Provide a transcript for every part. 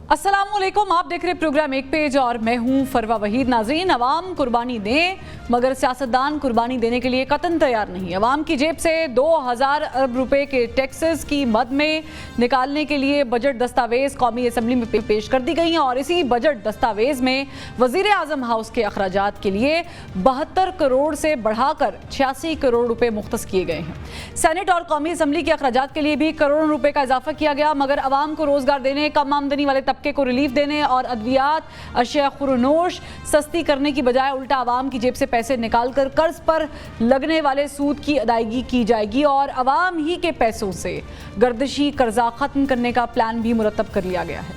अस्सलामुअलैकुम, आप देख रहे प्रोग्राम एक पेज और मैं हूं फरवा वहीद। नाज़रीन, अवाम कुर्बानी दें मगर सियासतदान कुर्बानी देने के लिए कतन तैयार नहीं। अवाम की जेब से 2000 अरब रुपए के टैक्सेस की मद में निकालने के लिए बजट दस्तावेज कौमी असम्बली में पेश कर दी गई हैं और इसी बजट दस्तावेज में वज़ीर आज़म हाउस के अखराजात के लिए 72 करोड़ से बढ़ाकर 86 करोड़ रुपए मुख्तस किए गए हैं। सेनेट और कौमी असम्बली के अखराजात के लिए भी करोड़ों रुपए का इजाफा किया गया, मगर अवाम को रोजगार देने, कम आमदनी वाले तबके को रिलीफ देने और अद्वियात, अशिया खुरनोश सस्ती करने की बजाय उल्टा अवाम की जेब से पैसे निकालकर कर्ज पर लगने वाले सूद की अदायगी की जाएगी और अवाम ही के पैसों से गर्दिशी कर्जा खत्म करने का प्लान भी मुरतब कर लिया गया है।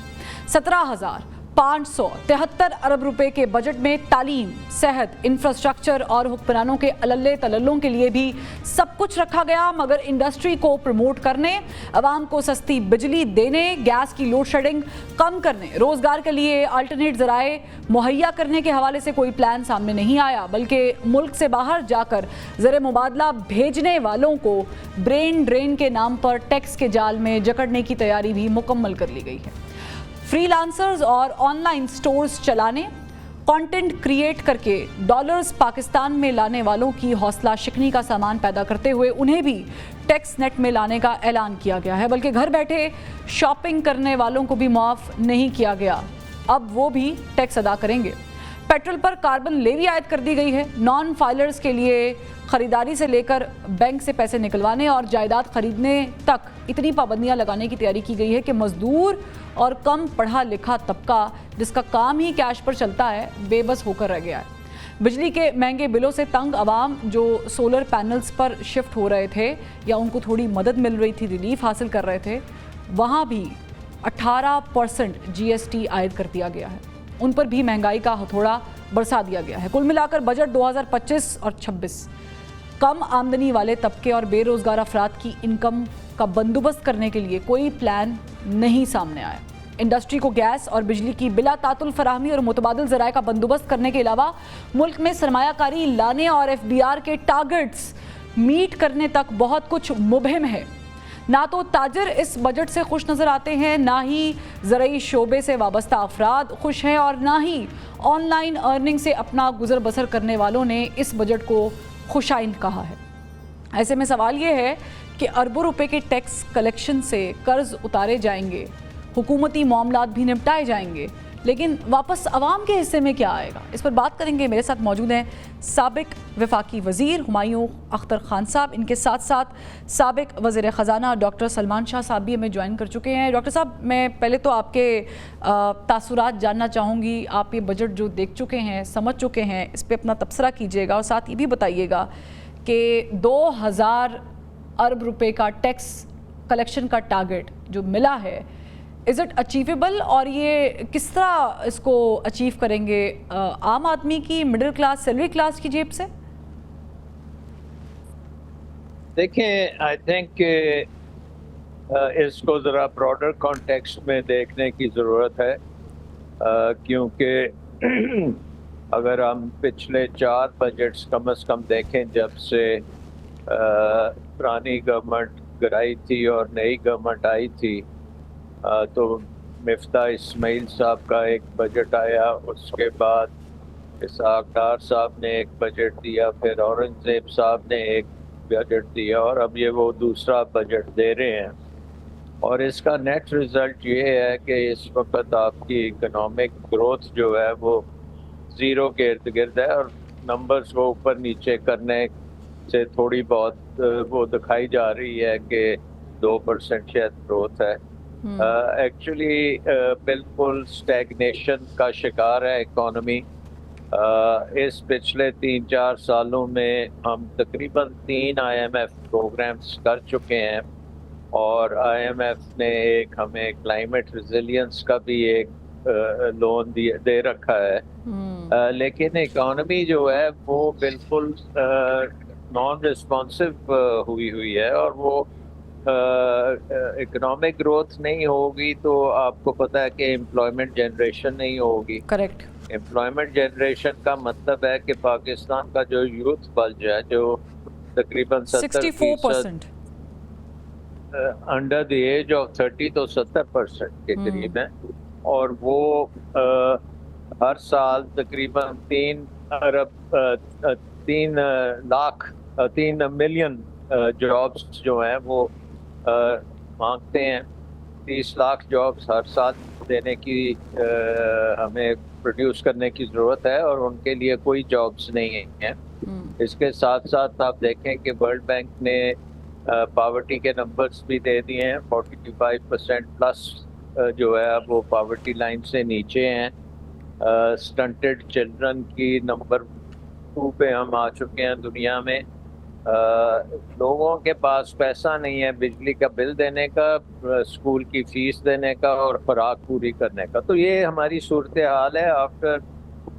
17,573 अरब रुपए के बजट में तालीम, सेहत, इंफ्रास्ट्रक्चर और हुक्मरानों के अलल्ले तलल्लों के लिए भी सब कुछ रखा गया, मगर इंडस्ट्री को प्रमोट करने, अवाम को सस्ती बिजली देने, गैस की लोड शेडिंग कम करने, रोजगार के लिए अल्टरनेट जराए मुहैया करने के हवाले से कोई प्लान सामने नहीं आया, बल्कि मुल्क से बाहर जाकर ज़र मुबादला भेजने वालों को ब्रेन ड्रेन के नाम पर टैक्स के जाल में जकड़ने की तैयारी भी मुकम्मल कर ली गई है। फ्रीलांसर्स और ऑनलाइन स्टोर्स चलाने, कंटेंट क्रिएट करके डॉलर्स पाकिस्तान में लाने वालों की हौसला शिकनी का सामान पैदा करते हुए उन्हें भी टैक्स नेट में लाने का ऐलान किया गया है, बल्कि घर बैठे शॉपिंग करने वालों को भी माफ़ नहीं किया गया, अब वो भी टैक्स अदा करेंगे। पेट्रोल पर कार्बन लेवी आयद कर दी गई है। नॉन फाइलर्स के लिए ख़रीदारी से लेकर बैंक से पैसे निकलवाने और जायदाद खरीदने तक इतनी पाबंदियां लगाने की तैयारी की गई है कि मजदूर और कम पढ़ा लिखा तबका, जिसका काम ही कैश पर चलता है, बेबस होकर रह गया है। बिजली के महंगे बिलों से तंग अवाम जो सोलर पैनल्स पर शिफ्ट हो रहे थे या उनको थोड़ी मदद मिल रही थी, रिलीफ हासिल कर रहे थे, वहाँ भी 18% GST आयद कर दिया गया है। उन पर भी महंगाई का हथौड़ा बरसा दिया गया है। कुल मिलाकर बजट 2025 और 26 कम आमदनी वाले तबके और बेरोजगार अफराद की इनकम का बंदोबस्त करने के लिए कोई प्लान नहीं सामने आया। इंडस्ट्री को गैस और बिजली की बिला तातुल फराहमी और मुतबादिल ज़राए का बंदोबस्त करने के अलावा मुल्क में सरमायाकारी लाने और FBR के टारगेट्स मीट करने तक बहुत कुछ मुबहिम है। ना तो ताजर इस बजट से खुश नज़र आते हैं, ना ही ज़राई शोबे से वाबस्ता अफराद खुश हैं और ना ही ऑनलाइन अर्निंग से अपना गुजर बसर करने वालों ने इस बजट को खुशाइन कहा है। ऐसे में सवाल ये है कि अरबों रुपए के टैक्स कलेक्शन से कर्ज उतारे जाएंगे, हुकूमती मामलात भी निपटाए जाएंगे, लेकिन वापस अवाम के हिस्से में क्या आएगा? इस पर बात करेंगे। मेरे साथ मौजूद हैं साबिक वफाकी वज़ीर हुमायूं अख्तर खान साहब, इनके साथ साथ साबिक वज़ीर ख़जाना डॉक्टर सलमान शाह साहब भी हमें ज्वाइन कर चुके हैं। डॉक्टर साहब, मैं पहले तो आपके तासुरात जानना चाहूँगी। आप ये बजट जो देख चुके हैं, समझ चुके हैं, इस पर अपना तबसरा कीजिएगा और साथ ये भी बताइएगा कि 2000 अरब रुपए का टैक्स कलेक्शन का टारगेट जो मिला है, इज़ इट अचीवेबल और ये किस तरह इसको अचीव करेंगे? आम आदमी की, मिडिल क्लास, सैलरी क्लास की जेब से? देखें, आई थिंक इसको ज़रा ब्रॉडर कॉन्टेक्स्ट में देखने की ज़रूरत है, क्योंकि अगर हम पिछले 4 बजट्स कम से कम देखें, जब से पुरानी गवर्नमेंट गिराई थी और नई गवर्नमेंट आई थी, तो मिफ्ता इस्माइल साहब का एक बजट आया, उसके बाद इसहाक डार साहब ने एक बजट दिया, फिर औरंगज़ेब साहब ने एक बजट दिया और अब ये वो दूसरा बजट दे रहे हैं। और इसका नेट रिज़ल्ट ये है कि इस वक्त आपकी इकोनॉमिक ग्रोथ जो है वो ज़ीरो के इर्द गिर्द है और नंबर्स को ऊपर नीचे करने से थोड़ी बहुत वो दिखाई जा रही है कि 2% शायद ग्रोथ है। एक्चुअली बिल्कुल स्टैग्नेशन का शिकार है इकोनॉमी। इस पिछले 3-4 सालों में हम तकरीबन 3 IMF प्रोग्राम्स कर चुके हैं और IMF ने एक हमें क्लाइमेट रिजिलियंस का भी एक लोन दे रखा है, लेकिन इकोनॉमी जो है वो बिल्कुल नॉन रिस्पॉन्सिव हुई है और वो इकोनॉमिक ग्रोथ नहीं होगी तो आपको पता है कि एम्प्लॉयमेंट जनरेशन नहीं होगी। करेक्ट। एम्प्लॉयमेंट जनरेशन का मतलब है कि पाकिस्तान का जो यूथ बल्ज है, जो तकरीबन 64% अंडर द एज ऑफ 30, तो 70% के करीब है। اور وہ ہر سال تقریباً 3 ملین جابس جو ہیں وہ مانگتے ہیں. 30 لاکھ جابس ہر سال دینے کی ہمیں پروڈیوس کرنے کی ضرورت ہے, اور ان کے لیے کوئی جابس نہیں ہیں. اس کے ساتھ ساتھ آپ دیکھیں کہ ورلڈ بینک نے پاورٹی کے نمبرز بھی دے دیے ہیں. 45% پلس جو ہے وہ پاورٹی لائن سے نیچے ہیں. سٹنٹڈ چلڈرن کی نمبر 2 پہ ہم آ چکے ہیں دنیا میں. لوگوں کے پاس پیسہ نہیں ہے بجلی کا بل دینے کا, اسکول کی فیس دینے کا اور خوراک پوری کرنے کا. تو یہ ہماری صورتحال ہے آفٹر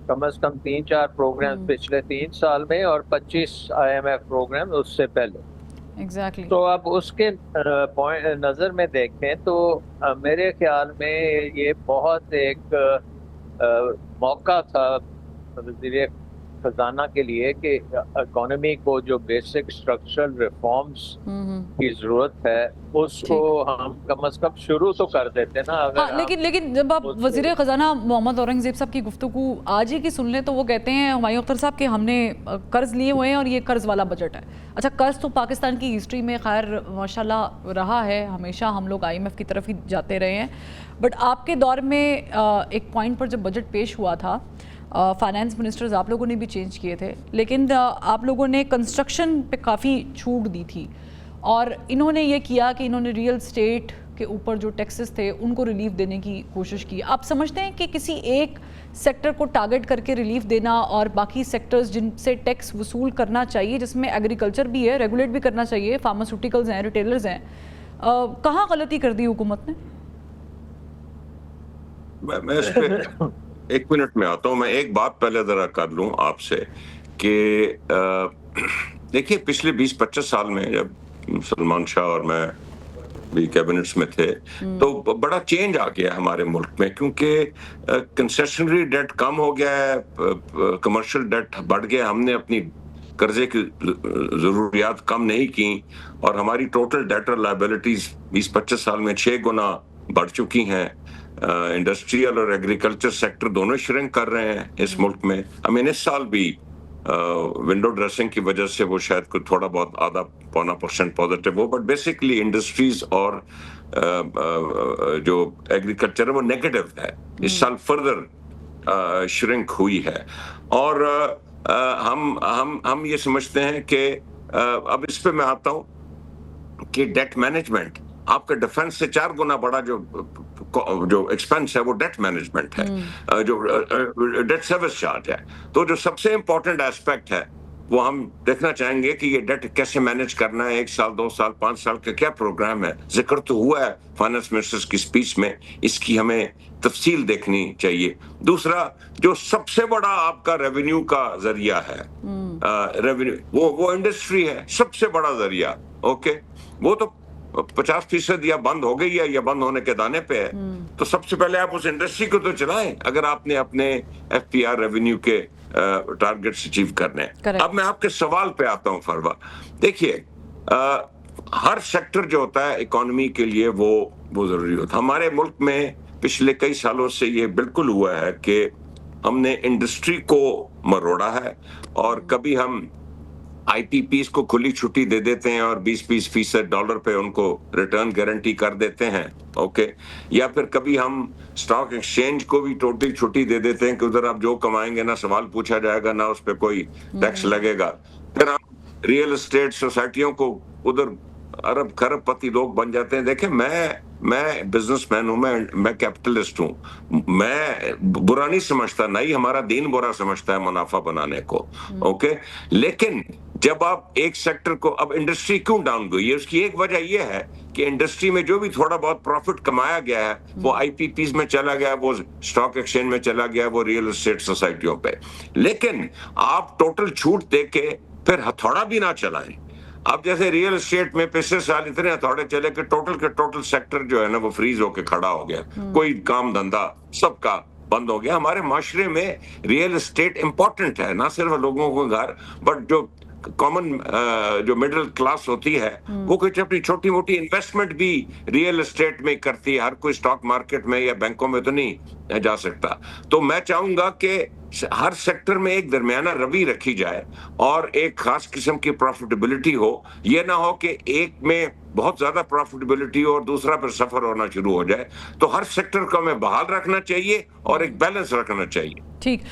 کم از کم 3-4 پروگرام پچھلے 3 سال میں اور 25 IMF پروگرام اس سے پہلے. ایگزیکٹلی. تو اب اس کے نظر میں دیکھیں تو میرے خیال میں یہ بہت ایک موقع تھا وزیر خزانہ کے لیے کہ اکانومی کو جو بیسک اسٹرکچرل ریفارمز کی ضرورت ہے اس کو ہم کم از کم شروع تو کر دیتے نا. لیکن جب آپ وزیر خزانہ محمد اورنگزیب صاحب کی گفتگو آج ہی کی سن لیں تو وہ کہتے ہیں ہمایوں اختر صاحب کہ ہم نے قرض لیے ہوئے ہیں اور یہ قرض والا بجٹ ہے. اچھا, قرض تو پاکستان کی ہسٹری میں خیر ماشاءاللہ رہا ہے, ہمیشہ ہم لوگ IMF کی طرف ہی جاتے رہے ہیں. بٹ آپ کے دور میں ایک پوائنٹ پر جب بجٹ پیش ہوا تھا, فائنانس منسٹرز آپ لوگوں نے بھی چینج کیے تھے, لیکن آپ لوگوں نے کنسٹرکشن پہ کافی چھوٹ دی تھی, اور انہوں نے یہ کیا کہ انہوں نے ریئل اسٹیٹ کے اوپر جو ٹیکسز تھے ان کو ریلیف دینے کی کوشش کی. آپ سمجھتے ہیں کہ کسی ایک سیکٹر کو ٹارگٹ کر کے ریلیف دینا اور باقی سیکٹرز جن سے ٹیکس وصول کرنا چاہیے, جس میں ایگریکلچر بھی ہے, ریگولیٹ بھی کرنا چاہیے, فارماسیوٹیکلز ہیں, ریٹیلرز ہیں, کہاں غلطی کر دی حکومت نے؟ میں اس پہ 1 منٹ میں آتا ہوں. میں ایک بات پہلے ذرا کر لوں آپ سے کہ دیکھیے پچھلے 20-25 سال میں جب سلمان شاہ اور میں بھی کیبنٹس میں تھے تو بڑا چینج آ گیا ہمارے ملک میں, کیونکہ کنسیشنری ڈیٹ کم ہو گیا ہے, کمرشل ڈیٹ بڑھ گیا, ہم نے اپنی قرضے کی ضروریات کم نہیں کی, اور ہماری ٹوٹل ڈیٹر لائبلٹیز 20-25 سال میں 6 گنا بڑھ چکی ہیں. انڈسٹریل اور ایگریکلچر سیکٹر دونوں شرنک کر رہے ہیں اس ملک میں. اس سال بھی ونڈو ڈریسنگ کی وجہ سے وہ شاید کوئی تھوڑا بہت 0.5% positive who, but basically industries اور جو ایگریکلچر ہے وہ نیگیٹو ہے. اس سال فردر شرنک ہوئی ہے, اور ہم یہ سمجھتے ہیں کہ اب اس پہ میں آتا ہوں کہ ڈیٹ مینجمنٹ آپ کا ڈیفنس سے 4 گنا بڑا جو ایکسپینس ہے وہ ڈیٹ مینجمنٹ ہے, جو ڈیٹ سروس چارج ہے. تو جو سب سے امپورٹنٹ ایسپیکٹ ہے وہ ہم دیکھنا چاہیں گے کہ یہ ڈیٹ کیسے مینج کرنا ہے, 1 سال 2 سال 5 سال کا کیا پروگرام ہے. ذکر تو ہوا ہے فائنانس منسٹر کی اسپیچ میں, اس کی ہمیں تفصیل دیکھنی چاہیے. دوسرا جو سب سے بڑا آپ کا ریونیو کا ذریعہ ہے, ریونیو وہ انڈسٹری ہے, سب سے بڑا ذریعہ. اوکے, وہ تو 50% یا بند ہو گئی ہے یا بند ہونے کے دانے پہ ہے. تو سب سے پہلے آپ اس انڈسٹری کو تو چلائیں اگر آپ نے اپنے FPR ریونیو کے ٹارگیٹس اچیو کرنے. اب میں آپ کے سوال پہ آتا ہوں فروا. دیکھیے ہر سیکٹر جو ہوتا ہے اکانومی کے لیے وہ ضروری ہوتا ہے. ہمارے ملک میں پچھلے کئی سالوں سے یہ بالکل ہوا ہے کہ ہم نے انڈسٹری کو مروڑا ہے, اور کبھی ہم IPPs کو کھلی چھٹی دے دیتے ہیں اور 20% ڈالر پہ ان کو ریٹرن گارنٹی کر دیتے ہیں. اوکے, یا پھر کبھی ہم اسٹاک ایکسچینج کو بھی ٹوٹلی چھٹی دے دیتے ہیں کہ ادھر آپ جو کمائیں گے نہ سوال پوچھا جائے گا نہ اس پہ کوئی ٹیکس لگے گا. پھر ہم ریئل اسٹیٹ سوسائٹیوں کو ادھر ارب خرب پتی لوگ بن جاتے ہیں. دیکھیں میں بزنس مین ہوں, میں کیپٹلسٹ ہوں, میں برا نہیں سمجھتا, نہ ہی ہمارا دین برا سمجھتا ہے منافع بنانے کو. اوکے, لیکن جب آپ ایک سیکٹر کو, اب انڈسٹری کیوں ڈاؤن گئی ہے, اس کی ایک وجہ یہ ہے کہ انڈسٹری میں جو بھی تھوڑا بہت پروفٹ کمایا گیا ہے وہ IPPs میں چلا گیا, وہ اسٹاک ایکسچینج میں چلا گیا, وہ ریئل اسٹیٹ سوسائٹیوں پہ. لیکن آپ ٹوٹل چھوٹ دے کے پھر ہتھوڑا بھی نہ چلائیں. اب جیسے ریئل اسٹیٹ میں پچھلے سال اتنے ہتھوڑے چلے کہ ٹوٹل سیکٹر جو ہے نا وہ فریز ہو کے کھڑا ہو گیا, کوئی کام دھندا سب کا بند ہو گیا. ہمارے معاشرے میں ریئل اسٹیٹ امپورٹنٹ ہے, نہ صرف لوگوں کو گھر, بٹ جو कॉमन जो मिडिल क्लास होती है वो कुछ अपनी छोटी मोटी इन्वेस्टमेंट भी रियल एस्टेट में करती है, हर कोई स्टॉक मार्केट में या बैंकों में तो नहीं जा सकता। तो मैं चाहूंगा कि हर सेक्टर में एक दरमियाना रवि रखी जाए और एक खास किस्म की प्रॉफिटेबिलिटी हो। ये ना हो कि एक में बहुत ज्यादा प्रॉफिटेबिलिटी हो और दूसरा पर सफर होना शुरू हो जाए। तो हर सेक्टर को हमें बहाल रखना चाहिए और एक बैलेंस रखना चाहिए। ठीक,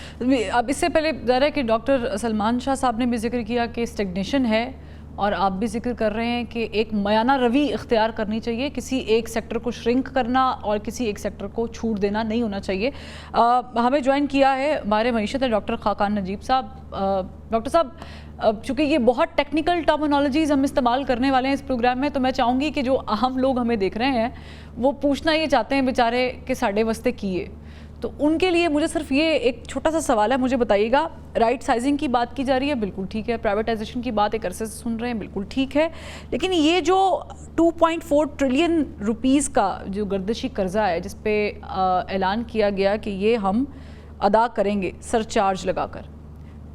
अब इससे पहले ज़रा है कि डॉक्टर सलमान शाह साहब ने भी जिक्र किया कि स्टेग्नेशन है और आप भी जिक्र कर रहे हैं कि एक मयाना रवि इख्तियार करनी चाहिए, किसी एक सेक्टर को श्रिंक करना और किसी एक सेक्टर को छूट देना नहीं होना चाहिए। हमें ज्वाइन किया है हमारे मईशत है डॉक्टर खाकान नजीब साहब। डॉक्टर साहब, चूँकि ये बहुत टेक्निकल टर्मिनोलॉजीज़ हम इस्तेमाल करने वाले हैं इस प्रोग्राम में, तो मैं चाहूँगी कि जो आम लोग हमें देख रहे हैं वो पूछना ये चाहते हैं बेचारे कि साढ़े वस्ते किए, तो उनके लिए मुझे सिर्फ ये एक छोटा सा सवाल है, मुझे बताइएगा, राइट साइजिंग की बात की जा रही है, बिल्कुल ठीक है, प्राइवेटाइजेशन की बात एक अरसे से सुन रहे हैं, बिल्कुल ठीक है, लेकिन ये जो 2.4 ट्रिलियन रुपीस का जो गर्दिशी कर्जा है जिस पे ऐलान किया गया कि ये हम अदा करेंगे सरचार्ज लगाकर,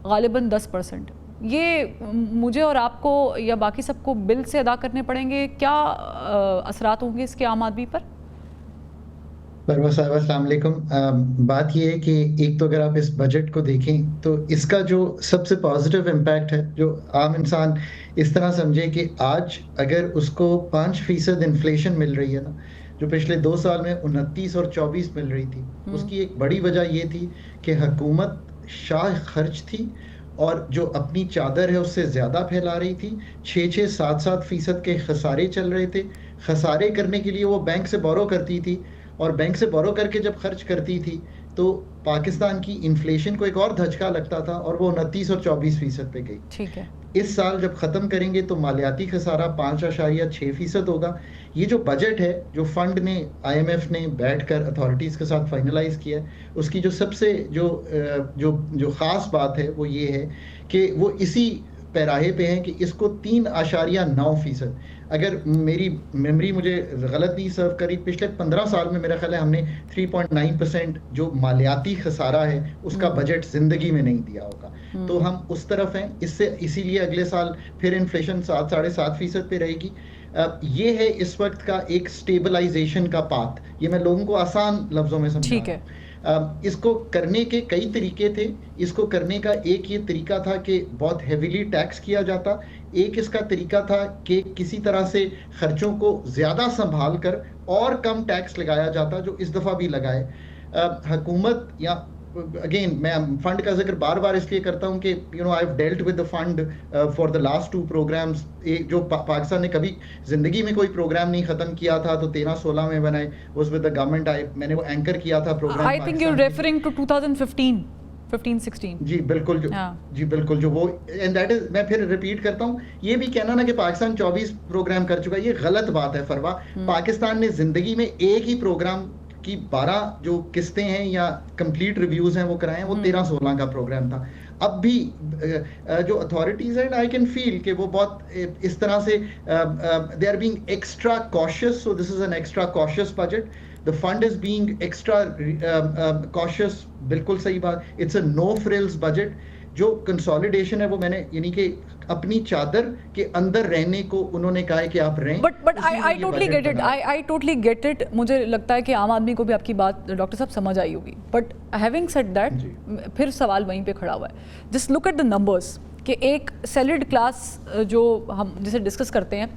गालिबन 10%, ये मुझे और आपको या बाकी सबको बिल से अदा करने पड़ेंगे, क्या असरात होंगे इसके आम आदमी पर? परवा साहब अस्सलाम वालेकुम। बात ये है कि एक तो अगर आप इस बजट को देखें तो इसका जो सबसे पॉजिटिव इम्पैक्ट है, जो आम इंसान इस तरह समझे कि आज अगर उसको 5% इन्फ्लेशन मिल रही है ना, जो पिछले 2 साल में 29 और 24 मिल रही थी, उसकी एक बड़ी वजह ये थी कि हुकूमत शाह खर्च थी और जो अपनी चादर है उससे ज़्यादा फैला रही थी। 6-6, 7-7% के खसारे चल रहे थे। खसारे करने के लिए वो बैंक से बोरो करती थी और बैंक से बोरो करके जब खर्च करती थी तो पाकिस्तान की इन्फ्लेशन को एक और धचका लगता था और वो 29 और 24% पे गई। ठीक है, इस साल जब ख़त्म करेंगे तो मालियाती खसारा 5.6% होगा। ये जो बजट है, जो फंड ने, IMF ने बैठकर अथॉरिटीज़ के साथ फाइनलाइज किया है, उसकी जो सबसे जो ख़ास बात है वो ये है कि वो इसी पैराहे पे हैं कि इसको 3.9%, अगर मेरी मेमोरी मुझे गलत नहीं सर्व करी, पिछले 15 साल में मेरा ख्याल है हमने 3.9% जो मालियाती खसारा है उसका बजट जिंदगी में नहीं दिया होगा। तो हम उस तरफ हैं, इसीलिए अगले साल फिर इन्फ्लेशन 7-7.5% पे रहेगी। ये है इस वक्त का एक स्टेबलाइजेशन का पाथ। ये मैं लोगों को आसान लफ्जों में समझा। ठीक है, इसको करने के कई तरीके थे। इसको करने का एक ये तरीका था कि बहुत हेविली टैक्स किया जाता, एक इसका तरीका था कि किसी तरह से खर्चों को ज़्यादा संभाल कर और कम टैक्स लगाया जाता, जो इस दफ़ा भी लगाए। हुकूमत या अगेन मैं फंड का जिक्र बार बार इसलिए करता हूँ कि I have dealt with the fund for the last 2 programmes. जो पाकिस्तान ने कभी जिंदगी में कोई प्रोग्राम नहीं खत्म किया था, तो 13-16 में बनाए वाज विद द गवर्नमेंट। मैंने वो एंकर किया था programme. I think you are referring to 2015-16। जी बिल्कुल, जी बिल्कुल, जो वो एंड दैट इज, मैं फिर रिपीट करता हूँ, ये भी कहना ना कि पाकिस्तान 24 प्रोग्राम कर चुका है, ये गलत बात है फरवा। पाकिस्तान ने जिंदगी में एक ही प्रोग्राम की 12 जो किस्तें हैं या कंप्लीट रिव्यूज हैं वो कराए हैं, वो 13-16 का प्रोग्राम था। अब भी जो अथॉरिटीज हैं, आई कैन फील कि वो बहुत इस तरह से they are being extra cautious, so this is an extra cautious budget. The fund is being extra cautious, बिल्कुल सही बात। It's a no frills budget. जो कंसोलिडेशन है वो मैंने यानी कि अपनी चादर के अंदर रहने को उन्होंने कहा है कि आप रहें। But I totally get it, I totally get it. मुझे लगता है कि आम आदमी को भी आपकी बात डॉक्टर साहब समझ आई होगी। बट हैविंग सेड दैट, फिर सवाल वहीं पे खड़ा हुआ है। Just look at the numbers कि एक सैलरीड क्लास जो हम जिसे डिस्कस करते हैं,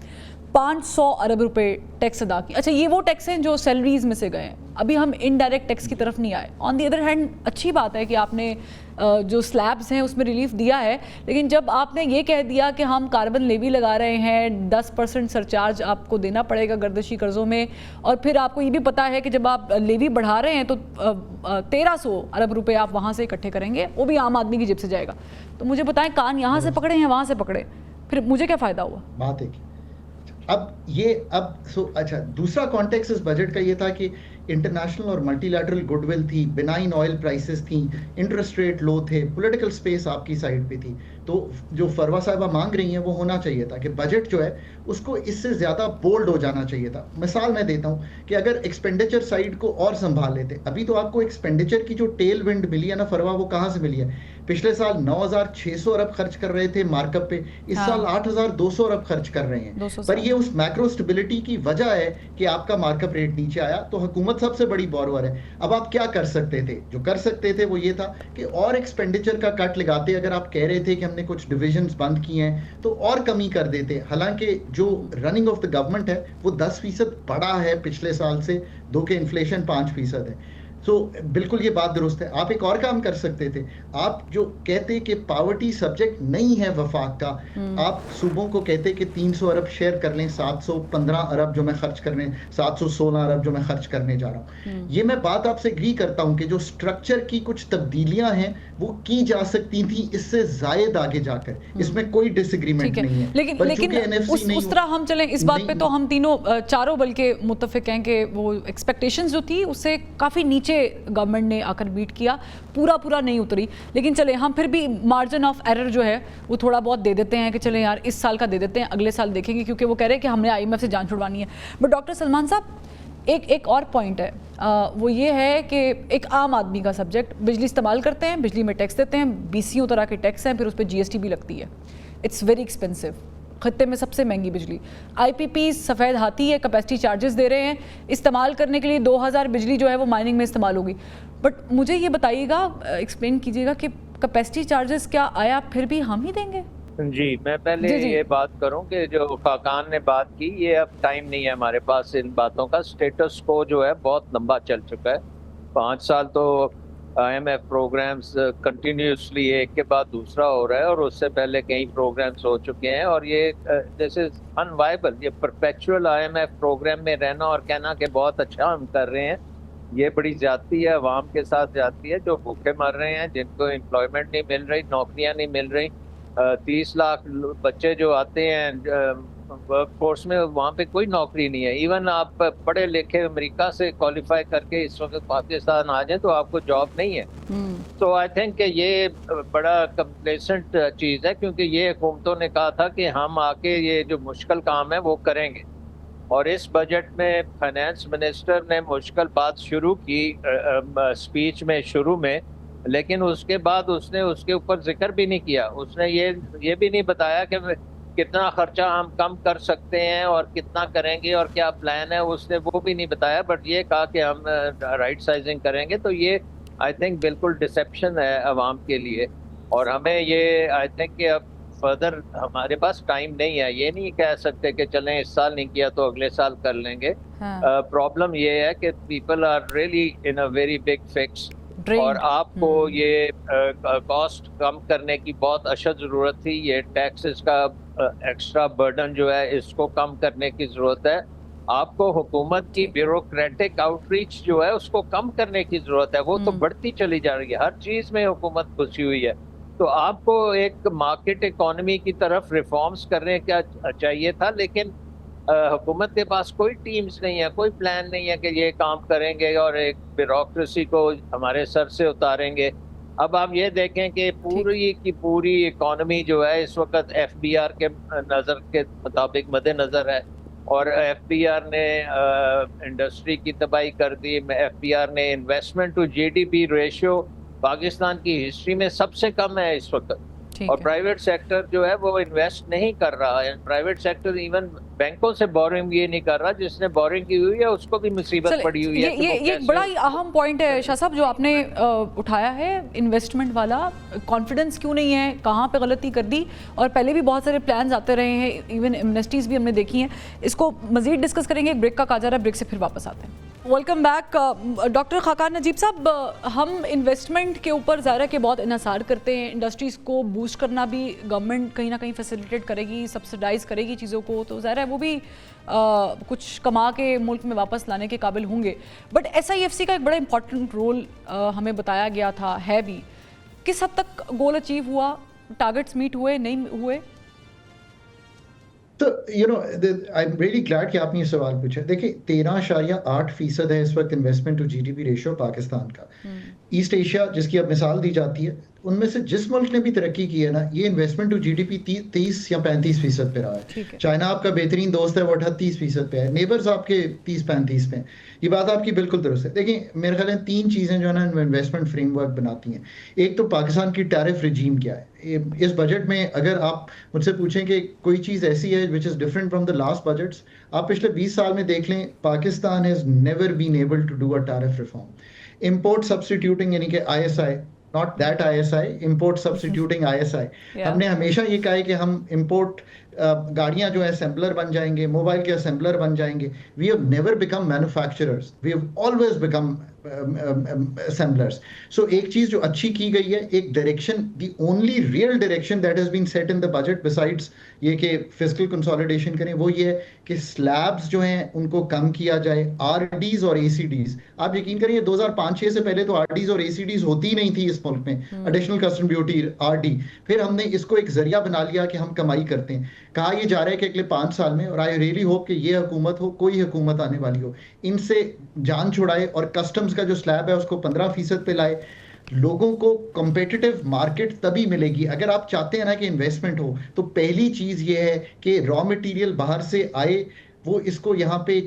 500 अरब रुपए टैक्स अदा की। अच्छा, ये वो टैक्स हैं जो सैलरीज में से गए हैं, अभी हम इनडायरेक्ट टैक्स की तरफ नहीं आए। ऑन द अदर हैंड अच्छी बात है कि आपने जो स्लैब्स हैं उसमें रिलीफ दिया है, लेकिन जब आपने ये कह दिया कि हम कार्बन लेवी लगा रहे हैं, 10% सरचार्ज आपको देना पड़ेगा गर्दिशी कर्ज़ों में, और फिर आपको ये भी पता है कि जब आप लेवी बढ़ा रहे हैं तो 1300 अरब रुपए आप वहाँ से इकट्ठे करेंगे, वो भी आम आदमी की जेब से जाएगा। तो मुझे बताएं, कान यहाँ से पकड़े हैं वहाँ से पकड़े, फिर मुझे क्या फ़ायदा हुआ? बात है अच्छा, दूसरा कॉन्टेक्स्ट इस बजट का ये था कि इंटरनेशनल और मल्टीलैटरल गुडविल थी, बिनाइन ऑयल प्राइसेस थी, इंटरेस्ट रेट लो थे, पॉलिटिकल स्पेस आपकी साइड पे थी। तो जो फरवा साहिबा मांग रही हैं वो होना चाहिए था कि बजट जो है उसको इससे ज़्यादा बोल्ड हो जाना चाहिए था। मिसाल मैं देता हूँ कि अगर एक्सपेंडिचर साइड को और संभाल लेते, अभी तो आपको एक्सपेंडिचर की जो टेल विंड मिली है ना फरवा, वो कहाँ से मिली है? پچھلے سال 9,600 ارب خرچ کر رہے تھے مارک اپ پہ, اس سال 8,200 ارب خرچ کر رہے ہیں. پر یہ اس میکرو سٹیبلٹی کی وجہ ہے کہ آپ کا مارک اپ ریٹ نیچے آیا. تو حکومت سب سے بڑی بورور ہے. اب آپ کیا کر سکتے تھے؟ جو کر سکتے تھے وہ یہ تھا کہ اور ایکسپینڈیچر کا کٹ لگاتے. اگر آپ کہہ رہے تھے کہ ہم نے کچھ ڈویژنز بند کیے ہیں تو اور کمی کر دیتے. حالانکہ جو رننگ آف دا گورنمنٹ ہے وہ 10% بڑا ہے پچھلے سال سے, دو کہ انفلیشن 5% ہے. تو بالکل یہ بات درست ہے. آپ ایک اور کام کر سکتے تھے. آپ جو کہتے کہ پاورٹی سبجیکٹ نہیں ہے وفاق کا, آپ صوبوں کو کہتے کہ 300 ارب شیئر کر لیں, 715 ارب جو میں خرچ کرنے, 716 ارب جو میں خرچ کرنے جا رہا ہوں. یہ میں بات آپ سے اگری کرتا ہوں کہ جو سٹرکچر کی کچھ تبدیلیاں ہیں وہ کی جا سکتی تھیں اس سے زائد آگے جا کر, اس میں کوئی ڈس ایگریمنٹ نہیں ہے. لیکن اس طرح ہم چلیں اس بات پہ تو ہم تینوں چاروں بلکہ متفق ہیں کہ وہ ایکسپیکٹیشنز جو تھی اس سے کافی نیچے گورنمنٹ نے آ کر بیٹ کیا, پورا نہیں اتری. لیکن چلیں ہم پھر بھی مارجن آف ایرر جو ہے وہ تھوڑا بہت دے دیتے ہیں کہ چلیں یار اس سال کا دے دیتے ہیں, اگلے سال دیکھیں گے, کیونکہ وہ کہہ رہے ہیں کہ ہم نے IMF سے جان چھڑوانی ہے. بٹ ڈاکٹر سلمان صاحب ایک اور پوائنٹ ہے, وہ یہ ہے کہ ایک عام آدمی کا سبجیکٹ, بجلی استعمال کرتے ہیں, بجلی میں ٹیکس دیتے ہیں, 20 طرح کے ٹیکس ہیں, پھر اس پہ GST بھی لگتی ہے. اٹس ویری ایکسپینسو, خطے میں سب سے مہنگی بجلی. IPP سفید ہاتھی ہے, کیپیسٹی چارجز دے رہے ہیں, استعمال کرنے کے لیے 2,000 بجلی جو ہے وہ مائننگ میں استعمال ہوگی. بٹ مجھے یہ بتائیے گا, ایکسپلین کیجیے گا کہ کیپیسٹی چارجز کیا آیا پھر بھی ہم ہی دیں گے؟ جی میں پہلے یہ بات کروں کہ جو خاقان نے بات کی, یہ اب ٹائم نہیں ہے ہمارے پاس ان باتوں کا. سٹیٹس کو جو ہے بہت لمبا چل چکا ہے, 5 سال تو IMF پروگرامز کنٹینیوسلی ایک کے بعد دوسرا ہو رہا ہے, اور اس سے پہلے کئی پروگرامز ہو چکے ہیں. اور یہ دس از انوائبل, یہ پرپیچول IMF پروگرام میں رہنا اور کہنا کہ بہت اچھا ہم کر رہے ہیں, یہ بڑی زیادتی ہے, عوام کے ساتھ زیادتی ہے جو بھوکے مر رہے ہیں, جن کو امپلائمنٹ نہیں مل رہی, نوکریاں نہیں مل رہی. 30 لاکھ بچے جو آتے ہیں ورک فورس میں, وہاں پہ کوئی نوکری نہیں ہے. ایون آپ پڑھے لکھے امریکہ سے کوالیفائی کر کے اس وقت پاکستان آ جائیں تو آپ کو جاب نہیں ہے. تو آئی تھنک کہ یہ بڑا کمپلیسنٹ چیز ہے, کیونکہ یہ حکومتوں نے کہا تھا کہ ہم آ کے یہ جو مشکل کام ہے وہ کریں گے. اور اس بجٹ میں فائنانس منسٹر نے مشکل بات شروع کی اسپیچ میں شروع میں, لیکن اس کے بعد اس نے اس کے اوپر ذکر بھی نہیں کیا. اس نے یہ بھی نہیں بتایا کہ کتنا خرچہ ہم کم کر سکتے ہیں اور کتنا کریں گے اور کیا پلان ہے, اس نے وہ بھی نہیں بتایا. بٹ یہ کہا کہ ہم رائٹ سائزنگ کریں گے. تو یہ آئی تھنک بالکل ڈسیپشن ہے عوام کے لیے, اور ہمیں یہ آئی تھنک کہ اب فردر ہمارے پاس ٹائم نہیں ہے. یہ نہیں کہہ سکتے کہ چلیں اس سال نہیں کیا تو اگلے سال کر لیں گے. پرابلم یہ ہے کہ people are really in a very big fix, اور آپ کو یہ کاسٹ کم کرنے کی بہت اشد ضرورت تھی. یہ ٹیکسز کا ایکسٹرا برڈن جو ہے اس کو کم کرنے کی ضرورت ہے. آپ کو حکومت کی بیوروکریٹک آؤٹ ریچ جو ہے اس کو کم کرنے کی ضرورت ہے. وہ تو بڑھتی چلی جا رہی ہے, ہر چیز میں حکومت گھسی ہوئی ہے. تو آپ کو ایک مارکیٹ اکانومی کی طرف ریفارمز کرنے کا چاہیے تھا, لیکن حکومت کے پاس کوئی ٹیمز نہیں ہے, کوئی پلان نہیں ہے کہ یہ کام کریں گے اور ایک بیوروکریسی کو ہمارے سر سے اتاریں گے. اب آپ یہ دیکھیں کہ پوری کی پوری اکانومی جو ہے اس وقت FBR کے نظر کے مطابق مد نظر ہے, اور FBR نے انڈسٹری کی تباہی کر دی. FBR نے investment to GDP ratio Pakistan کی ہسٹری میں سب سے کم ہے اس وقت, اور پرائیویٹ سیکٹر جو ہے وہ انویسٹ نہیں کر رہا ہے. پرائیویٹ سیکٹر ایون بینکوں سے بورنگ یہ نہیں کر رہا, جس نے بورنگ کی ہوئی ہے اس کو بھی مصیبت پڑی ہوئی ہے. یہ ایک بڑا ہی اہم پوائنٹ ہے شاہ صاحب جو آپ نے اٹھایا ہے, انویسٹمنٹ والا. کانفیڈنس کیوں نہیں ہے, کہاں پہ غلطی کر دی, اور پہلے بھی بہت سارے پلانز آتے رہے ہیں, ایون ایمنسٹیز بھی ہم نے دیکھی ہیں. اس کو مزید ڈسکس کریں گے, ایک بریک کا کہا جا رہا ہے, بریک سے پھر واپس آتے ہیں. Welcome back. ڈاکٹر خاقان نجیب صاحب, ہم انویسٹمنٹ کے اوپر ظاہر ہے کہ بہت انحصار کرتے ہیں. انڈسٹریز کو بوسٹ کرنا بھی گورنمنٹ کہیں نہ کہیں فیسیلیٹیٹ کرے گی, سبسڈائز کرے گی چیزوں کو, تو ظاہر ہے وہ بھی کچھ کما کے ملک میں واپس لانے کے قابل ہوں گے. بٹ SIFC کا ایک بڑا امپورٹنٹ رول ہمیں بتایا گیا تھا, ہے بھی. کس حد تک گول اچیو ہوا, ٹارگٹس میٹ ہوئے, نہیں ہوئے؟ تو آئی ایم ریئلی گلیڈ کہ آپ نے یہ سوال پوچھا. دیکھیں 13.8% ہے اس وقت investment to GDP ratio Pakistan کا. ایسٹ ایشیا جس کی اب مثال دی جاتی ہے, उनमें से जिस मुल्क ने भी तरक्की की है ना, ये इन्वेस्टमेंट टू जीडीपी 30 या 35% पे रहा है। चाइना आपका बेहतरीन दोस्त है, वो 38% पे है, नेबर्स आपके 30-35 पे हैं। ये बात आपकी बिल्कुल दुरुस्त है। देखिए मेरे ख्याल है 3 चीज़ें जो है ना इन्वेस्टमेंट फ्रेमवर्क बनाती हैं। एक तो पाकिस्तान की टैरिफ रिजीम क्या है। इस बजट में अगर आप मुझसे पूछें कि कोई चीज़ ऐसी है which is different from the last budgets, आप पिछले 20 साल में देख लें, Pakistan has never been able to do a tariff reform. Import substituting यानी कि ISI, not that ISI, import substituting ISI। हमने हमेशा ये कहा है कि हम इम्पोर्ट गाड़ियां जो है असेंबलर बन जाएंगे, मोबाइल के असेंबलर बन जाएंगे। We have never become manufacturers, we have always become assemblers. So एक चीज जो अच्छी की गई है, एक direction, the only real direction that has been set in the budget besides ये कि फिस्कल कंसोलिडेशन करें, वो ये है कि स्लैब्स जो हैं उनको कम किया जाए, RDs और ACDs। आप यकीन करिए 2005-6 से पहले तो RDs और ACDs होती ही नहीं थी इस मुल्क में, एडिशनल कस्टम ड्यूटी RD। फिर हमने इसको एक जरिया बना लिया कि हम कमाई करते हैं। कहा ये जा रहा है कि अगले 5 साल में, और आई रियली होप कि ये हुकूमत हो, कोई हुकूमत आने वाली हो, इनसे जान छुड़ाए और कस्टम्स का जो स्लैब है उसको 15% पे लाए। लोगों को कॉम्पिटिटिव मार्केट तभी मिलेगी अगर आप चाहते हैं ना कि इन्वेस्टमेंट हो। तो पहली चीज ये है कि रॉ मटेरियल बाहर से आए, वो इसको यहाँ पे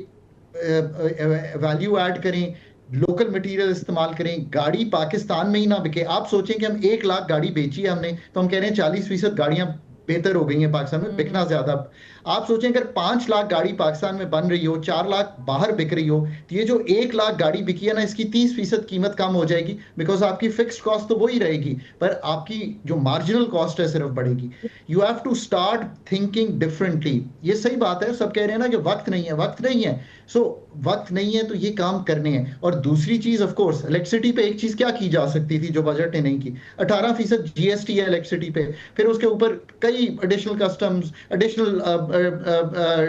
वैल्यू ऐड करें, लोकल मटेरियल इस्तेमाल करें, गाड़ी पाकिस्तान में ही ना बिके। आप सोचें कि हम 1 लाख गाड़ी बेची है हमने, तो हम कह रहे हैं 40% गाड़ियां बेहतर हो गई हैं पाकिस्तान में, बिकना ज्यादा। आप सोचें अगर 5 लाख गाड़ी पाकिस्तान में बन रही हो, 4 लाख बाहर बिक रही हो, तो ये जो 1 लाख गाड़ी बिकी है ना, इसकी 30% कीमत कम हो जाएगी, बिकॉज आपकी फिक्स्ड कॉस्ट तो वही रहेगी, पर आपकी जो मार्जिनल कॉस्ट है सिर्फ बढ़ेगी। You have to start thinking differently. ये सही बात है, सब कह रहे हैं ना कि वक्त नहीं है, वक्त नहीं है। सो वक्त नहीं है तो ये काम करने हैं। और दूसरी चीज ऑफ कोर्स इलेक्ट्रिसिटी पे एक चीज क्या की जा सकती थी जो बजट ने नहीं की, 18% GST है इलेक्ट्रिसिटी पे, फिर उसके ऊपर कई एडिशनल कस्टम्स, एडिशनल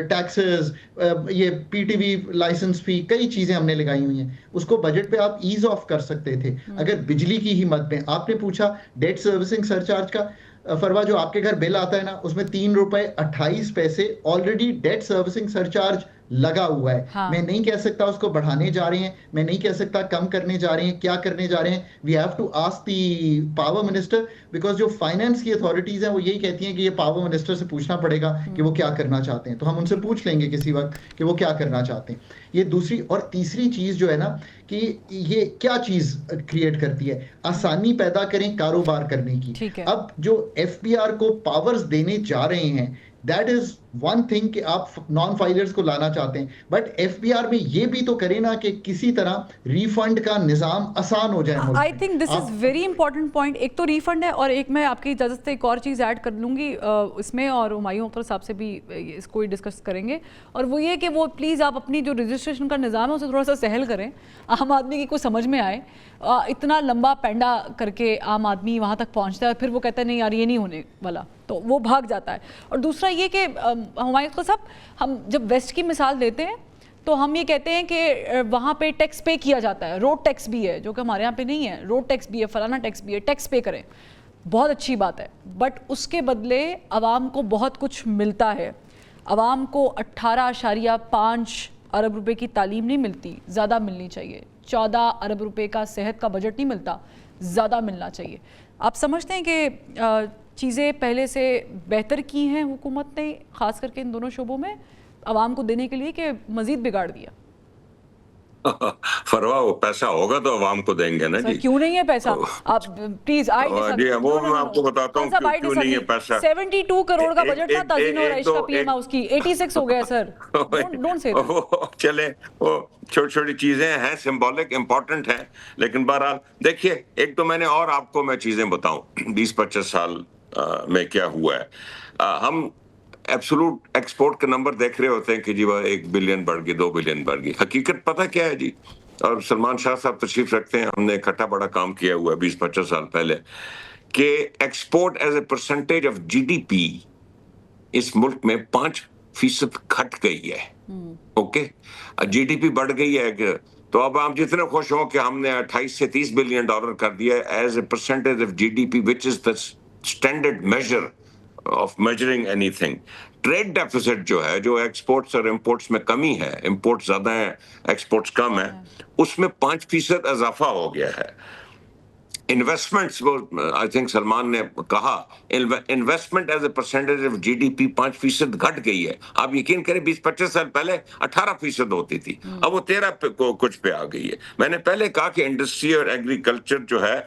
टैक्सेस, ये PTV लाइसेंस फी, कई चीजें हमने लगाई हुई हैं। उसको बजट पे आप ईज ऑफ कर सकते थे। अगर बिजली की ही मद में आपने पूछा डेट सर्विसिंग सरचार्ज का, फरवा जो आपके घर बिल आता है ना, उसमें 3 रुपए 28 पैसे ऑलरेडी डेट सर्विसिंग सरचार्ज लगा हुआ है। हाँ। मैं नहीं कह सकता उसको बढ़ाने जा रहे हैं, मैं नहीं कह सकता कम करने जा रहे हैं, क्या करने जा रहे हैं। We have to ask the power minister, because जो फाइनेंस की अथॉरिटीज हैं वो यही कहती हैं कि ये पावर मिनिस्टर से पूछना पड़ेगा कि वो क्या करना चाहते हैं। तो हम उनसे पूछ लेंगे किसी वक्त कि वो क्या करना चाहते हैं। ये दूसरी और तीसरी चीज जो है ना कि ये क्या चीज क्रिएट करती है, आसानी पैदा करें कारोबार करने की। अब जो FBR को पावर्स देने जा रहे हैं, दैट इज वन थिंग कि आप नॉन फाइलर्स को लाना चाहते हैं, बट FBR में ये भी तो करें ना कि किसी तरह रिफंड का निजाम आसान हो जाए। I think this is very important point. एक तो रिफंड है, और एक मैं आपकी इजाज़त से एक और चीज़ ऐड कर लूँगी इसमें, और हुमायूं अख्तर साहब से भी इसको ही डिस्कस करेंगे, और वो ये कि वो प्लीज़ आप अपनी जो रजिस्ट्रेशन का निज़ाम है उसे थोड़ा सा सहल करें, आम आदमी की कुछ समझ में आए। इतना लंबा पेंडा करके आम आदमी वहाँ तक पहुँचता है, फिर वो कहता है नहीं यार ये नहीं होने वाला, तो वो भाग जाता है। और दूसरा ये कि हुमायूं अख्तर साहब, हम जब वेस्ट की मिसाल देते हैं तो हम ये कहते हैं कि वहाँ पे टैक्स पे किया जाता है, रोड टैक्स भी है, जो कि हमारे यहाँ पे नहीं है। रोड टैक्स भी है, फलाना टैक्स भी है, टैक्स पे करें, बहुत अच्छी बात है, बट उसके बदले आवाम को बहुत कुछ मिलता है। आवाम को 18.5 अरब रुपए की तालीम नहीं मिलती, ज़्यादा मिलनी चाहिए। 14 अरब रुपए का सेहत का बजट नहीं मिलता, ज़्यादा मिलना चाहिए। आप समझते हैं कि चीज़ें पहले से बेहतर की हैं हुकूमत ने, ख़ास करके इन दोनों शोबों में, आवाम को देने के लिए, कि मज़ीद बिगाड़ दिया? फरवा वो पैसा होगा तो आवाम को देंगे ना जी। क्यों नहीं है पैसा? आप प्लीज जी वो मैं आपको बताता हूँ क्यों नहीं है पैसा। 72 करोड़ का बजट था ताज़ीन और आइश का PM हाउस की, 86 हो गया सर। डोंट से चले वो छोटी छोटी चीजें हैं, सिंबॉलिक इंपॉर्टेंट है, लेकिन बहरहाल देखिए, एक तो मैंने और आपको मैं चीजें बताऊं 20-25 साल में क्या हुआ है। हम एब्सोल्यूट एक्सपोर्ट के नंबर देख रहे होते हैं कि जी वह 1 बिलियन बढ़ गई, 2 बिलियन बढ़ गई। हकीकत पता क्या है जी, और सलमान शाह साहब तशरीफ रखते हैं, हमने इकट्ठा बड़ा काम किया हुआ है 20-25 साल पहले, कि export as a percentage of GDP इस मुल्क में 5% घट गई है। ओके, GDP बढ़ गई है कि, तो अब आप जितने खुश हो कि हमने 28 से 30 बिलियन डॉलर कर दिया as a percentage of GDP, which is the standard measure of measuring anything. Trade deficit जो है, जो एक्सपोर्ट्स और इंपोर्ट्स में कमी है, इंपोर्ट्स ज्यादा है एक्सपोर्ट्स कम है, उसमें 5% इजाफा हो गया है। इन्वेस्टमेंट्स वो आई थिंक सलमान ने कहा investment as a percentage of GDP 5% घट गई है। आप यकीन करें 20-25 साल पहले 18% होती थी, अब वो 13 कुछ पे आ गई है। मैंने पहले कहा कि इंडस्ट्री और एग्रीकल्चर जो है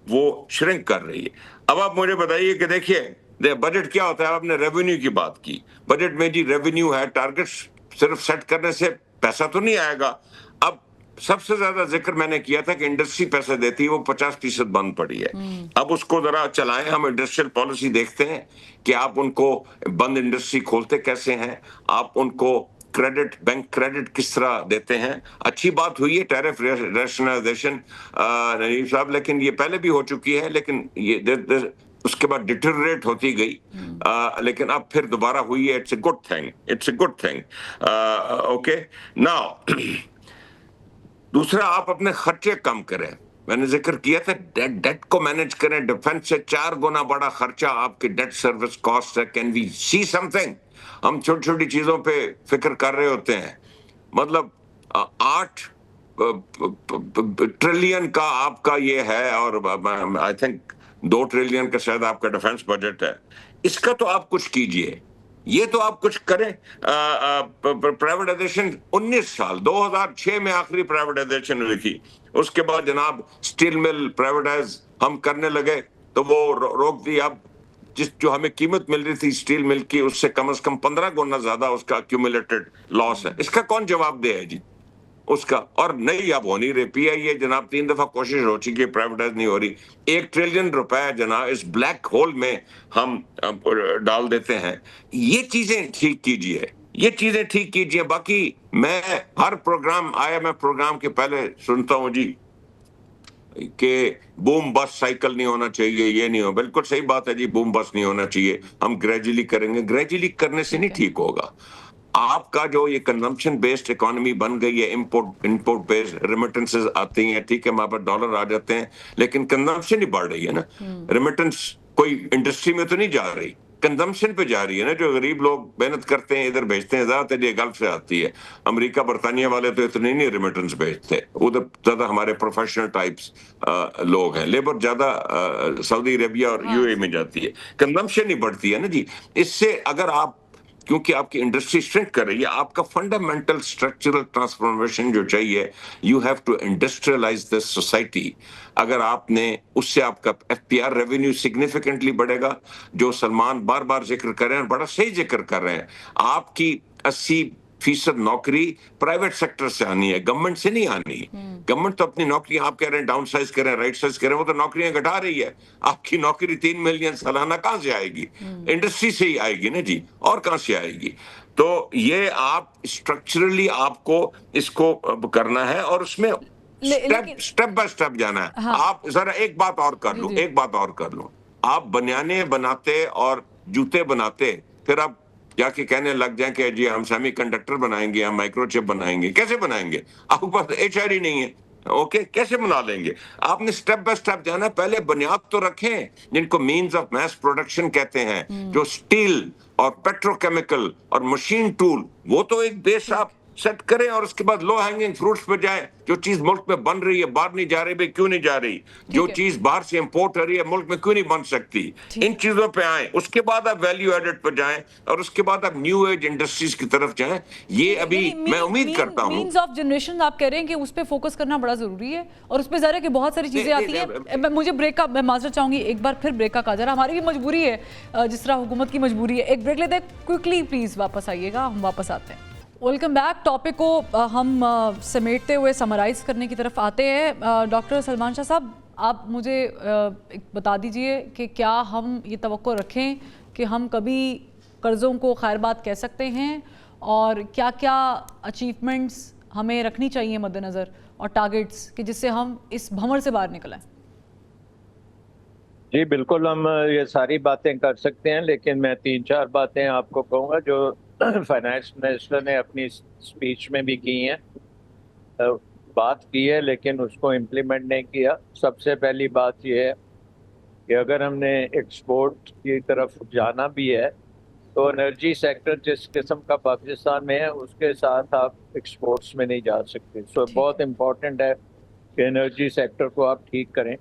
वो श्रिंक कर रही है। अब आप मुझे बताइए कि देखिए बजट क्या होता है। आपने रेवेन्यू की बात की, बजट में जी रेवेन्यू है, टारगेट्स सिर्फ सेट करने से पैसा तो नहीं आएगा। अब सबसे ज्यादा जिक्र मैंने किया था कि इंडस्ट्री पैसे देती है, वो 50% बंद पड़ी है। अब उसको जरा चलाएं, हम इंडस्ट्रियल पॉलिसी देखते हैं कि आप उनको बंद इंडस्ट्री खोलते कैसे हैं, आप उनको क्रेडिट, बैंक क्रेडिट किस तरह देते हैं। अच्छी बात हुई है टैरिफ रैशनलाइजेशन नईम साहब, लेकिन ये पहले भी हो चुकी है, लेकिन ये उसके बाद डिटेरियोरेट होती गई, लेकिन अब फिर दोबारा हुई है। It's a good thing, it's a good thing. Okay, now दूसरा, आप अपने खर्चे कम करें। मैंने जिक्र किया था डेट को मैनेज करें। डिफेंस से 4 गुना बड़ा खर्चा आपके डेट सर्विस कॉस्ट है। Can we see something? हम छोटी छोटी चीजों पे फिक्र कर रहे होते हैं। मतलब 8 ट्रिलियन का आपका ये है, और आई थिंक 2 ट्रिलियन का शायद आपका डिफेंस बजट है। इसका तो आप कुछ कीजिए, ये तो आप कुछ करें। प्राइवेटाइजेशन 19 साल 2006 में आखिरी प्राइवेटाइजेशन हुई थी। उसके बाद जनाब स्टील मिल प्राइवेटाइज हम करने लगे तो वो रोक दी। अब जो हमें कीमत मिल रही थी स्टील मिल की, उससे कम से कम 15 गुना ज्यादा उसका एक्यूमुलेटेड लॉस है। इसका कौन जवाब दे है जी उसका? और नहीं अब हो नहीं रही। पीआईए जनाब 3 दफा कोशिश हो चुकी है, प्राइवेटाइज नहीं हो रही। 1 ट्रिलियन रुपए जनाब इस ब्लैक होल में हम डाल देते हैं। ये चीजें ठीक कीजिए, ये चीजें ठीक कीजिए। बाकी मैं हर प्रोग्राम, IMF प्रोग्राम के पहले सुनता हूं जी कि बूम बस साइकिल नहीं होना चाहिए, ये नहीं हो। बिल्कुल सही बात है जी, बूम बस नहीं होना चाहिए। हम ग्रेजुअली करेंगे, ग्रेजुअली करने से नहीं ठीक होगा। आपका जो ये कंजम्पशन बेस्ड इकोनॉमी बन गई है, इंपोर्ट बेस्ड रेमिटेंसेस आती हैं, ठीक है, वहां पर डॉलर आ जाते हैं, लेकिन कंजम्पशन ही बढ़ रही है ना। रेमिटेंस कोई इंडस्ट्री में तो नहीं जा रही, कंजम्पशन पे जा रही है ना। जो गरीब लोग मेहनत करते हैं इधर भेजते हैं, ज्यादातर ये गल्फ से आती है। अमेरिका बरतानिया वाले तो इतने नहीं रेमिटेंस भेजते, उधर ज्यादा हमारे प्रोफेशनल टाइप्स लोग हैं। लेबर ज्यादा सऊदी अरेबिया और यूएई में जाती है, कंजम्पशन ही बढ़ती है ना जी। इससे अगर आप, क्योंकि आपकी इंडस्ट्री श्रिंक कर रही है, आपका फंडामेंटल स्ट्रक्चरल ट्रांसफॉर्मेशन जो चाहिए, you have to industrialise this society. अगर आपने, उससे आपका FPR रेवेन्यू सिग्निफिकेंटली बढ़ेगा, जो सलमान बार बार जिक्र कर रहे हैं, बड़ा सही जिक्र कर रहे हैं। आपकी 80% नौकरी प्राइवेट सेक्टर से आनी है, गवर्नमेंट से नहीं आनी। गवर्नमेंट तो अपनी नौकरी, आप कह रहे हैं डाउन साइज करें, राइट साइज करें, वो तो नौकरियां घटा रही है। आपकी नौकरी 3 मिलियन सालाना कहां से आएगी? इंडस्ट्री से ही आएगी ना जी, और कहां से आएगी? तो ये आप स्ट्रक्चरली आपको इसको करना है, और उसमें स्टेप बाय स्टेप जाना है। हाँ। आप जरा एक बात और कर लूं, एक बात और कर लूं। आप बनियाने बनाते और जूते बनाते, फिर आप जाके कहने लग जाए कि जी हम सेमीकंडक्टर बनाएंगे, हम माइक्रोचिप बनाएंगे। कैसे बनाएंगे? आपके पास HR ही नहीं है। ओके, कैसे बना लेंगे? आपने स्टेप बाय स्टेप जाना। पहले बुनियाद तो रखें, जिनको मीन्स ऑफ मैस प्रोडक्शन कहते हैं, जो स्टील और पेट्रोकेमिकल और मशीन टूल, वो तो एक बेस आप सेट करें, और उसके बाद लो हैंगिंग फ्रूट्स पे जाएं। जो चीज मुल्क में बन रही है बाहर नहीं जा रही, भाई क्यों नहीं जा रही? जो चीज बाहर से इंपोर्ट हो रही है मुल्क में क्यों नहीं बन सकती? इन चीजों पे आए, उसके बाद आप वैल्यू एडेड पे जाएं, और उसके बाद आप न्यू एज इंडस्ट्रीज की तरफ जाएं। ये अभी मैं उम्मीद करता हूं। मीन्स ऑफ जनरेशन आप कह रहे हैं कि उस पे फोकस करना बड़ा जरूरी है, और उस पे ज़रा कि बहुत सारी चीजें आती हैं। मुझे ब्रेक का, मैं माजरत चाहूंगी, एक बार फिर ब्रेक का कहा जा रहा है। हमारी भी मजबूरी है, जिस तरह हुकूमत की मजबूरी है। एक ब्रेक लेते हैं, क्विकली प्लीज वापस आइएगा, हम वापस आते हैं। Welcome back. टॉपिक को हम समेटते हुए समराइज करने की तरफ आते हैं। डॉक्टर सलमान शाह साहब, आप मुझे बता दीजिए कि क्या हम ये तवक्को रखें कि हम कभी कर्ज़ों को खैरबाद कह सकते हैं, और क्या क्या अचीवमेंट्स हमें रखनी चाहिए मद्देनज़र, और टारगेट्स, कि जिससे हम इस भंवर से बाहर निकलें? जी बिल्कुल, हम ये सारी बातें कर सकते हैं, लेकिन मैं 3-4 बातें आपको कहूँगा जो फाइनेंस मिनिस्टर ने अपनी स्पीच में भी की हैं। बात की है लेकिन उसको इम्प्लीमेंट नहीं किया। सबसे पहली बात यह है कि अगर हमने एक्सपोर्ट की तरफ जाना भी है तो एनर्जी सेक्टर जिस किस्म का पाकिस्तान में है उसके साथ आप एक्सपोर्ट्स में नहीं जा सकते। सो बहुत इम्पोर्टेंट है कि एनर्जी सेक्टर को आप ठीक करें।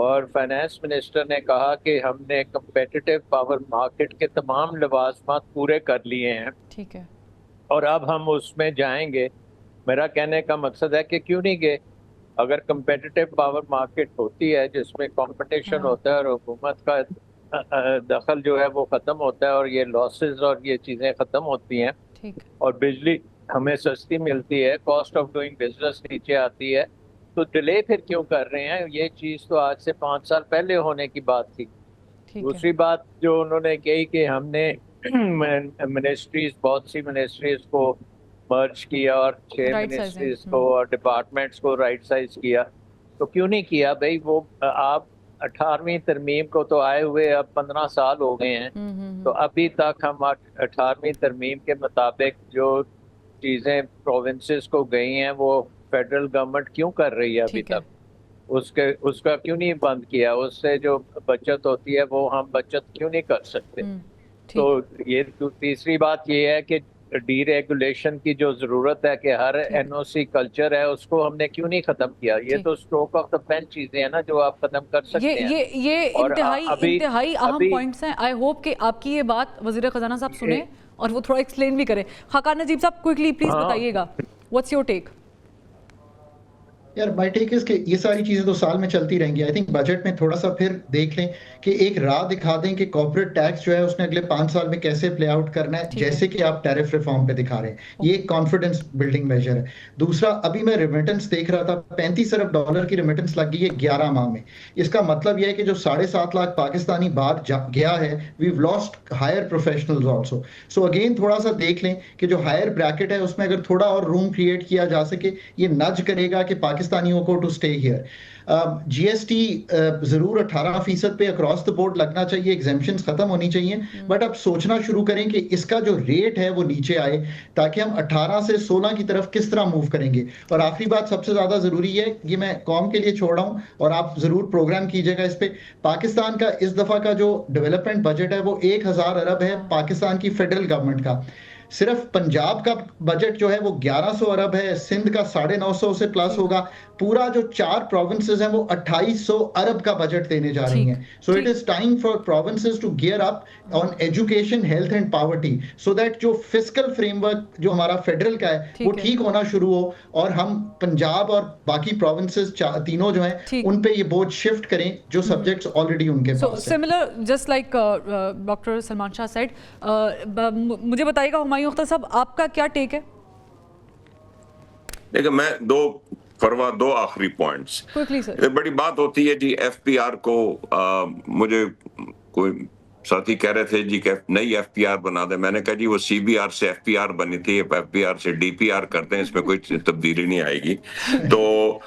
اور فائنانس منسٹر نے کہا کہ ہم نے کمپیٹیٹو پاور مارکیٹ کے تمام لوازمات پورے کر لیے ہیں ٹھیک ہے اور اب ہم اس میں جائیں گے. میرا کہنے کا مقصد ہے کہ کیوں نہیں گئے؟ اگر کمپیٹیٹو پاور مارکیٹ ہوتی ہے جس میں کمپٹیشن ہوتا ہے اور حکومت کا دخل جو ہے وہ ختم ہوتا ہے اور یہ لاسز اور یہ چیزیں ختم ہوتی ہیں ٹھیک اور بجلی ہمیں سستی ملتی ہے, کاسٹ آف ڈوئنگ بزنس نیچے آتی ہے, تو ڈیلے پھر کیوں کر رہے ہیں؟ یہ چیز تو آج سے 5 سال پہلے ہونے کی بات تھی. دوسری بات جو انہوں نے کہی کہ ہم نے منسٹریز, بہت سی منسٹریز کو مرج کیا اور 6 منسٹریز کو اور ڈپارٹمنٹس کو رائٹ سائز کیا. تو کیوں نہیں کیا بھائی؟ وہ آپ 18ویں ترمیم کو تو آئے ہوئے اب 15 سال ہو گئے ہیں, تو ابھی تک ہم 18ویں ترمیم کے مطابق جو چیزیں پروونسز کو گئی ہیں وہ فیڈرل گورنمنٹ کیوں کر رہی ہے ابھی تک؟ اس کا کیوں نہیں بند کیا؟ اس سے جو بچت ہوتی ہے وہ ہم بچت کیوں نہیں کر سکتے؟ تو یہ تیسری بات یہ ہے کہ ڈی ریگولیشن کی جو ضرورت ہے کہ ہر این او سی کلچر ہے اس کو ہم نے کیوں نہیں ختم کیا؟ یہ تو اسٹروک آف دا پین چیزیں ہیں نا جو آپ ختم کر سکتے ہیں. یہ انتہائی اہم پوائنٹس ہیں. آئی ہوپ کہ آپ کی یہ بات وزیر خزانہ صاحب سنیں اور وہ تھوڑا ایکسپلین بھی کریں. خاقان نجیب صاحب کوئکلی پلیز بتائیے گا, واٹس یور ٹیک؟ یار مائی ٹیک از کہ یہ ساری چیزیں تو سال میں چلتی رہیں گی. آئی تھنک بجٹ میں تھوڑا سا پھر دیکھ لیں کہ ایک راہ دکھا دیں کہ کارپوریٹ ٹیکس جو ہے اس نے اگلے 5 سال میں کیسے پلے آؤٹ کرنا ہے, جیسے کہ آپ ٹیرف ریفارم پہ دکھا رہے ہیں. یہ ایک کانفیڈنس بلڈنگ میجر ہے. دوسرا, ابھی میں ریمیٹنس دیکھ رہا تھا, $35 ارب کی ریمیٹنس لگ گئی ہے 11 ماہ میں. اس کا مطلب یہ ہے کہ جو 7.5 لاکھ پاکستانی بعد گیا ہے, we've lost higher professionals also. So again تھوڑا سا دیکھ لیں کہ جو ہائر بریکٹ ہے اس میں اگر تھوڑا اور روم کریٹ کیا جا سکے, یہ نج کرے گا کہ پاکستانیوں کو to here. G S T ضرور 18% پہ اکراس دا بورڈ لگنا چاہیے, ایگزیمپشنز ختم ہونی چاہیے, بٹ اب سوچنا شروع کریں کہ اس کا جو ریٹ ہے وہ نیچے آئے تاکہ ہم 18 سے 16 کی طرف کس طرح موو کریں گے. اور آخری بات سب سے زیادہ ضروری ہے, یہ میں قوم کے لیے چھوڑ رہا ہوں اور آپ ضرور پروگرام کیجیے گا اس پہ. پاکستان کا اس دفعہ کا جو ڈیولپمنٹ بجٹ ہے وہ 1000 ارب ہے پاکستان کی فیڈرل گورنمنٹ کا. صرف پنجاب کا بجٹ جو ہے وہ 1100 ارب ہے, سندھ کا 950 سے پلس ہوگا. پورا جو 4 پروونسز ہیں وہ 2800 ارب کا بجٹ دینے جا رہی ہیں. So it is time for provinces to gear up on education, health and poverty, so that جو فسکل فریم ورک جو ہمارا فیڈرل کا ہے وہ ٹھیک ہونا شروع ہو اور ہم پنجاب اور باقی پروونسز تینوں جو ہیں ان پہ یہ بوجھ شفٹ کریں جو سبجیکٹس آلریڈی ان کے پاس ہیں. Similar just like doctor Salman Shah said, مجھے بتائیے گا ہمایوں اختر صاحب آپ کا کیا ٹیک ہے؟ دیکھیں میں دو آخری پوائنٹس. بڑی بات ہوتی ہے جی ایف پی آر کو, مجھے کوئی ساتھی کہہ رہے تھے جی کہ نئی ایف پی آر بنا دیں. میں نے کہا جی وہ سی بی آر سے ایف پی آر بنی تھی, ایف پی آر سے ڈی پی آر کرتے ہیں, اس میں کوئی تبدیلی نہیں آئے گی. تو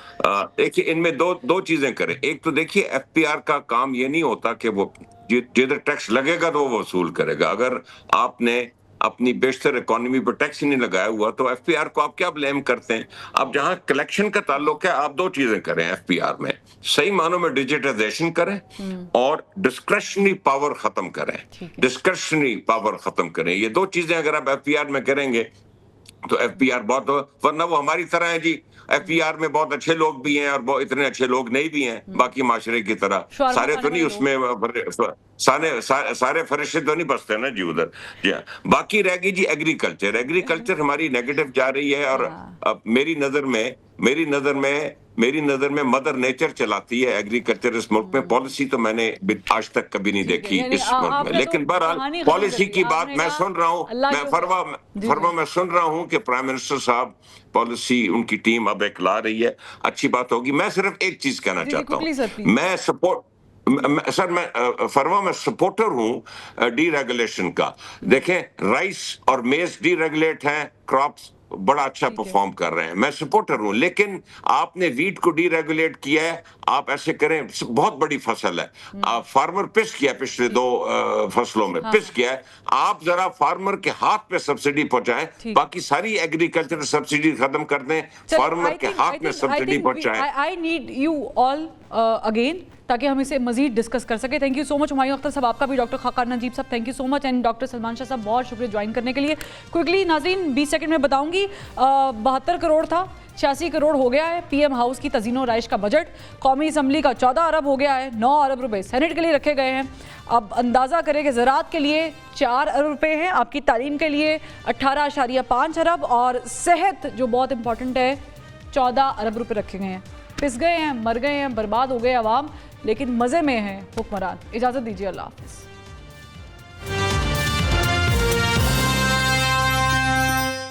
دیکھیے ان میں دو چیزیں کریں. ایک تو دیکھیے ایف پی آر کا کام یہ نہیں ہوتا کہ وہ جدھر ٹیکس لگے گا تو وہ وصول کرے گا. اگر آپ نے اپنی بیشتر اکانومی پر ٹیکس نہیں لگایا ہوا تو ایف پی آر کو آپ کیا بلیم کرتے ہیں؟ اب جہاں کلیکشن کا تعلق ہے آپ 2 چیزیں کریں ایف پی آر میں, صحیح معنوں میں ڈیجیٹائزیشن کریں اور ڈسکریشنری پاور ختم کریں. ڈسکریشنری پاور ختم کریں, یہ 2 چیزیں اگر آپ ایف پی آر میں کریں گے تو ایف پی آر بہت, ورنہ وہ ہماری طرح ہے جی ایف پی آر میں بہت اچھے لوگ بھی ہیں اور اتنے اچھے لوگ نہیں بھی ہیں باقی معاشرے کی طرح. سارے تو نہیں اس میں, سارے فرشتے تو نہیں بستے نا جی ادھر. جی ہاں, باقی رہ گئی جی ایگریکلچر ہماری نیگیٹو جا رہی ہے. اور میری نظر میں مدر نیچر چلاتی ہے ایگریکلچر اس ملک میں. پالیسی تو میں نے آج تک کبھی نہیں دیکھی اس ملک میں, لیکن بہرحال پالیسی کی بات میں سن رہا ہوں, میں سن رہا ہوں کہ پرائم منسٹر صاحب پالیسی ان کی ٹیم اب ایک لا رہی ہے, اچھی بات ہوگی. میں صرف ایک چیز کہنا چاہتا ہوں, میں سپورٹر ہوں ڈی ریگولیشن کا. دیکھیں رائس اور میز ڈی ریگولیٹ ہیں, کراپس بڑا اچھا پرفارم کر رہے ہیں, میں سپورٹر ہوں. لیکن آپ نے ویٹ کو ڈی ریگولیٹ کیا ہے, آپ ایسے کریں, بہت بڑی فصل ہے, فارمر پس کیا پچھلے 2 فصلوں میں پس کیا ہے, آپ ذرا فارمر کے ہاتھ پہ سبسڈی پہنچائیں, باقی ساری ایگریکلچر سبسڈی ختم کر دیں, فارمر کے ہاتھ میں سبسڈی پہنچائیں. I need you all again ताकि हम इसे मजीद डिस्कस कर सके। Thank you so much Humayun Akhtar साहब, आपका भी, डॉक्टर खाकार नजीब साहब thank you so much, and doctor Salman Shah साहब बहुत शुक्रिया ज्वाइन करने के लिए। क्विकली नाज़रीन 20 सेकंड में बताऊंगी, 72 करोड़ था, 86 करोड़ हो गया है पीएम हाउस की तज़ीनो राइश का बजट। कौमी असम्बली का 14 अरब हो गया है, 9 अरब रुपए सेनेट के लिए रखे गए हैं। अब अंदाज़ा करें कि ज़राअत के लिए 4 अरब रुपए हैं, आपकी तालीम के लिए 18.5 अरब, और सेहत जो बहुत इंपॉर्टेंट है 14 अरब रुपए रखे गए हैं। पिस गए हैं, मर गए हैं, बर्बाद हो गए अवाम, लेकिन मज़े में हैं हुक्मरान। इजाज़त दीजिए, अल्लाह हाफ़िज़।